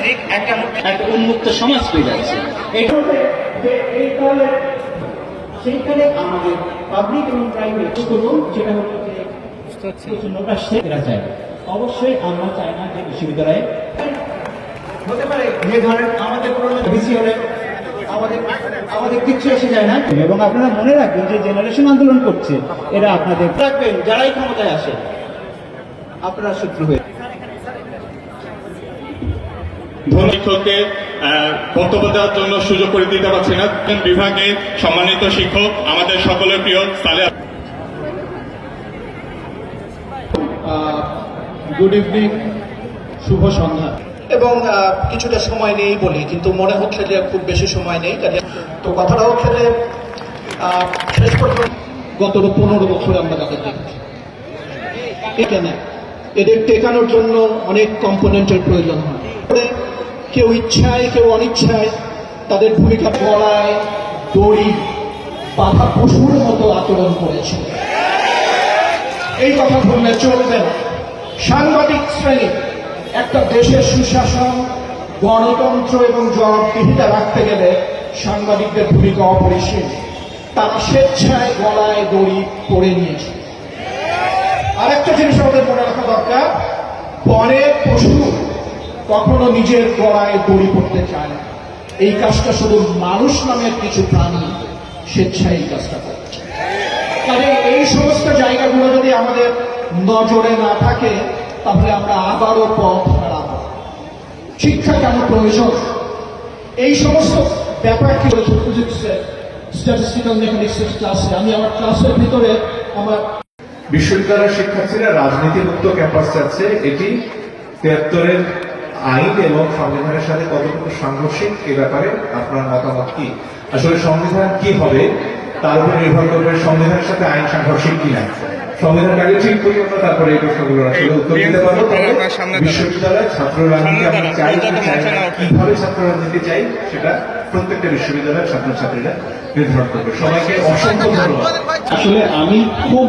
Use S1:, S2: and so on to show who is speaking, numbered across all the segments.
S1: কেন্দ্রিক একটা উন্মুক্ত সমাজ তৈরি যাচ্ছে। সেইখানে আমাদের পাবলিক এবং প্রাইভেট করুন, যেটা হলো যে অবশ্যই আমরা চাই না যে বিশ্ববিদ্যালয়ে হতে পারে যে ধরেন আমাদের বেশি হলে আমাদের কিচ্ছু এসে যায় না। এবং আপনারা মনে রাখবেন যে জেনারেশন আন্দোলন করছে, এরা আপনাদের রাখবেন যারাই ক্ষমতায় আসে আপনারা শত্রু হয়ে।
S2: শিক্ষককে বক্তব্য দেওয়ার জন্য সুযোগ করে দিতে পারছি না। বিভাগের সম্মানিত শিক্ষক আমাদের সকলের প্রিয় সালেহ।
S3: গুড ইভিনিং, শুভ সন্ধ্যা। এবং কিছুটা সময় নেই বলি, কিন্তু মনে হচ্ছে যে খুব বেশি সময় নেই। তো কথাটা হচ্ছে যে শেষ পর্যন্ত গত 15 বছর আমরা তাদের দেখছি। এখানে এদের টেকানোর জন্য অনেক কম্পোনেন্টের প্রয়োজন হয়। কেউ ইচ্ছায় কেউ অনিচ্ছায় তাদের ভূমিকা গলায় দড়ি বাধা পশুর মতো আচরণ করেছে। এই কথা বললে চলবে না। সাংবাদিক শ্রেণী একটা দেশের সুশাসন, গণতন্ত্র এবং জবাবদিহিতা রাখতে গেলে সাংবাদিকদের ভূমিকা অপরিসীম। তারা স্বেচ্ছায় গলায় দড়ি পড়ে নিয়েছে। আরেকটা জিনিস আমাদের মনে রাখা দরকার, বনের পশু কখনো নিজের গলায় দড়ি পড়তে চায় না। এই কাজটা শুধু মানুষ নামের কিছু প্রাণী স্বেচ্ছায় এই কাজটা করছে। কাজে এই সমস্ত জায়গাগুলো যদি আমাদের নজরে না থাকে তাহলে আমরা আবারও পথ হারাব। শিক্ষা কেন প্রয়োজন, এই সমস্ত ব্যাপার কি স্ট্যাটিস্টিক্যাল মেকানিক্সের ক্লাসে আমি আমার ক্লাসের ভিতরে আমার
S4: বিশ্ববিদ্যালয়ের শিক্ষার্থীরা রাজনীতিমুক্ত ক্যাম্পাস চাচ্ছে। এটি 73-এর আইন এবং সংবিধানের সাথে কতটুকু সাংঘর্ষিক এ ব্যাপারে আপনার মতামত কি? আসলে সংবিধান কি হবে তার উপর নির্ভর করবে সংবিধানের সাথে আইন সাংঘর্ষিক কিনা। সংবিধান আগে ঠিক করি আমরা, তারপরে এই প্রশ্নগুলো আসলে উত্তর দিতে পারবো। বিশ্ববিদ্যালয়ে ছাত্র রাজনীতি আমরা চাই কিভাবে ছাত্র রাজনীতি চাই সেটা প্রত্যেকটা বিশ্ববিদ্যালয়ের ছাত্রছাত্রীরা নির্ধারণ করবে। সবাইকে অসংখ্য ধন্যবাদ।
S5: আসলে আমি খুব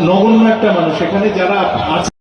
S5: নগণ্য একটা মানুষ, এখানে যারা আছে